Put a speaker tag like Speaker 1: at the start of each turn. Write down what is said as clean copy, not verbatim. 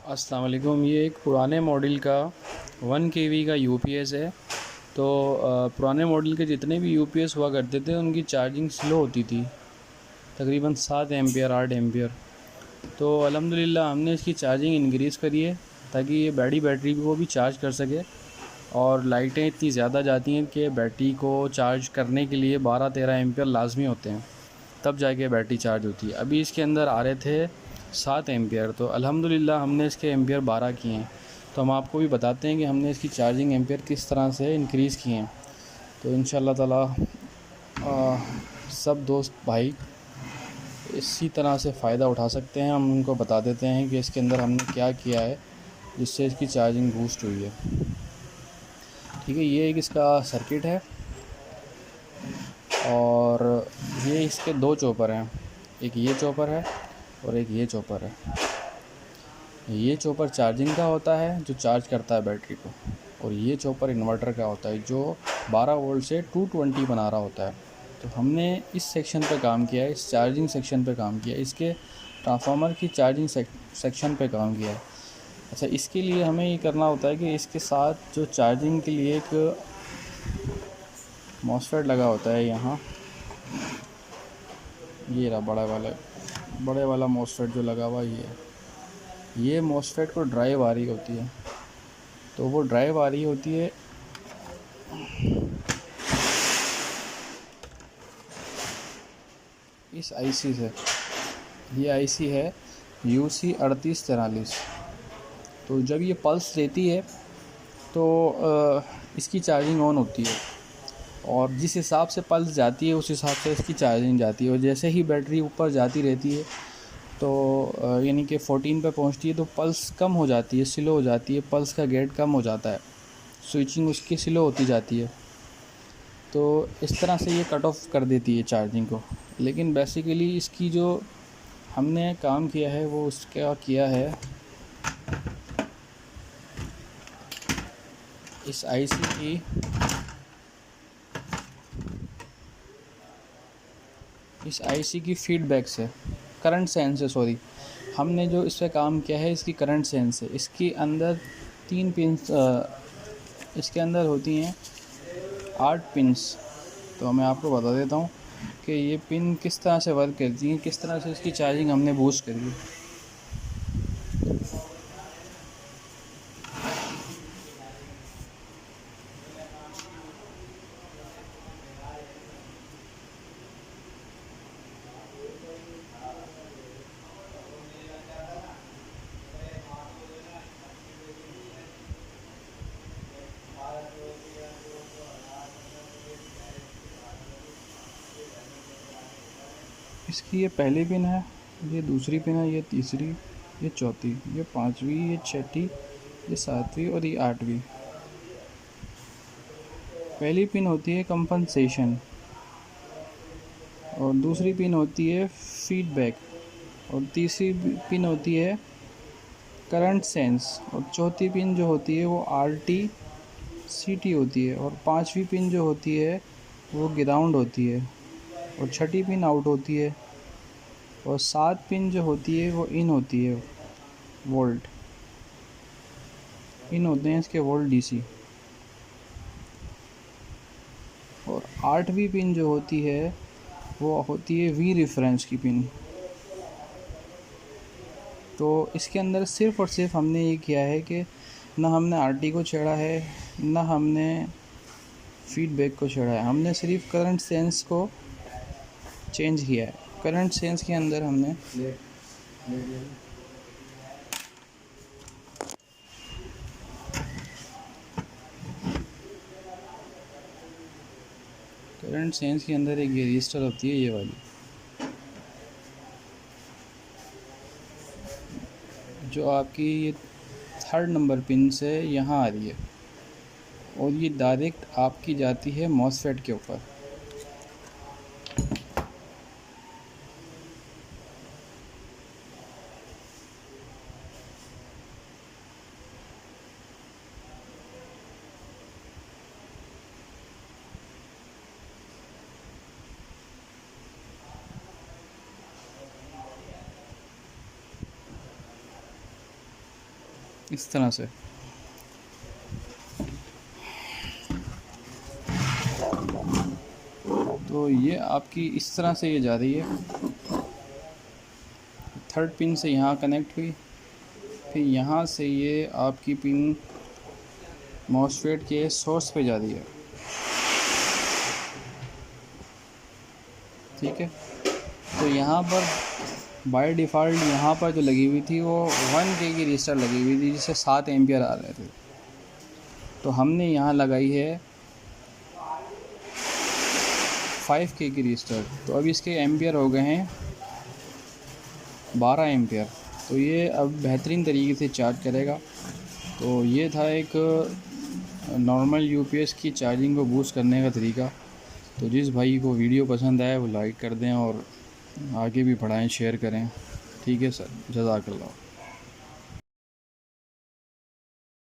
Speaker 1: अस्सलाम वालेकुम। ये एक पुराने मॉडल का 1 केवी का यूपीएस है। तो पुराने मॉडल के जितने भी यूपीएस हुआ करते थे उनकी चार्जिंग स्लो होती थी, तकरीबन 7 एम्पियर 8 एम्पियर। तो अल्हम्दुलिल्लाह हमने इसकी चार्जिंग इंक्रीज़ करी है ताकि ये बड़ी बैटरी को भी चार्ज कर सके। और लाइटें इतनी ज़्यादा जाती हैं कि बैटरी को चार्ज करने के लिए 12-13 एम्पियर लाजमी होते हैं, तब जाके बैटरी चार्ज होती है। अभी इसके अंदर आ रहे थे 7 एम्पियर, तो अल्हम्दुलिल्लाह हमने इसके एम्पियर 12 किए हैं। तो हम आपको भी बताते हैं कि हमने इसकी चार्जिंग एम्पियर किस तरह से इंक्रीज़ किए हैं। तो इंशाल्लाह ताला सब दोस्त भाई इसी तरह से फ़ायदा उठा सकते हैं। हम उनको बता देते हैं कि इसके अंदर हमने क्या किया है जिससे इसकी चार्जिंग बूस्ट हुई है। ठीक है, ये एक इसका सर्किट है और ये इसके 2 चॉपर हैं, एक ये चॉपर है और एक ये चॉपर है। ये चॉपर चार्जिंग का होता है जो चार्ज करता है बैटरी को, और ये चॉपर इन्वर्टर का होता है जो 12 वोल्ट से 220 बना रहा होता है। तो हमने इस सेक्शन पे काम किया है, इस चार्जिंग सेक्शन पे काम किया है, इसके ट्रांसफार्मर की चार्जिंग सेक्शन पे काम किया है। अच्छा, इसके लिए हमें ये करना होता है कि इसके साथ जो चार्जिंग के लिए एक मॉसफेट लगा होता है यहाँ, ये रहा बड़े वाला मॉसफेट जो लगा हुआ ये मॉसफेट को ड्राइव आ रही होती है। तो वो ड्राइव आ रही होती है इस आईसी से। ये आईसी है UC3843। तो जब ये पल्स देती है तो इसकी चार्जिंग ऑन होती है, और जिस हिसाब से पल्स जाती है उस हिसाब से इसकी चार्जिंग जाती है। और जैसे ही बैटरी ऊपर जाती रहती है तो यानी कि 14 पे पहुंचती है तो पल्स कम हो जाती है, स्लो हो जाती है, पल्स का गेट कम हो जाता है, स्विचिंग उसकी स्लो होती जाती है। तो इस तरह से ये कट ऑफ कर देती है चार्जिंग को। लेकिन बेसिकली इसकी जो हमने काम किया है वो उसका किया है इस आईसी की फीडबैक से, करंट सेंस से, सॉरी, हमने जो इस पर काम किया है इसकी करंट सेंस से। इसके अंदर 3 पिंस, इसके अंदर होती हैं 8 पिंस। तो मैं आपको बता देता हूँ कि ये पिन किस तरह से वर्क करती हैं, किस तरह से इसकी चार्जिंग हमने बूस्ट करी है। इसकी ये पहली पिन है, ये दूसरी पिन है, ये तीसरी, ये चौथी, ये पांचवी, ये छठी, ये सातवीं और ये आठवीं। पहली पिन होती है कंपनसेशन, और दूसरी पिन होती है फीडबैक, और तीसरी पिन होती है करंट सेंस, और चौथी पिन जो होती है वो RTCT होती है, और पांचवी पिन जो होती है वो ग्राउंड होती है, और छठी पिन आउट होती है, और 7 पिन जो होती है वो इन होती है, वोल्ट इन होते हैं इसके, वोल्ट DC। और 8वीं पिन जो होती है वो होती है V रेफरेंस की पिन। तो इसके अंदर सिर्फ़ और सिर्फ हमने ये किया है कि ना हमने RT को छेड़ा है, ना हमने फीडबैक को छेड़ा है, हमने सिर्फ करंट सेंस को चेंज किया है। करंट सेंस के अंदर हमने करंट सेंस के अंदर एक ये रजिस्टर होती है, ये वाली, जो आपकी ये 3rd नंबर पिन से यहाँ आ रही है, और ये डायरेक्ट आपकी जाती है मॉसफेट के ऊपर। इस तरह से। तो ये आपकी इस तरह से ये जा रही है, थर्ड पिन से यहाँ कनेक्ट हुई, फिर यहाँ से ये आपकी पिन मॉसफेट के सोर्स पे जा रही है। ठीक है, तो यहाँ पर बाय डिफ़ॉल्ट यहाँ पर जो लगी हुई थी वो 1K की रजिस्टर लगी हुई थी, जिससे 7 एम्पियर आ रहे थे। तो हमने यहाँ लगाई है 5K की रजिस्टर, तो अब इसके एम्पियर हो गए हैं 12 एम्पियर। तो ये अब बेहतरीन तरीके से चार्ज करेगा। तो ये था एक नॉर्मल यूपीएस की चार्जिंग को बूस्ट करने का तरीका। तो जिस भाई को वीडियो पसंद आए वो लाइक कर दें और आगे भी बढ़ाएं, शेयर करें। ठीक है सर, जज़ाकल्लाह।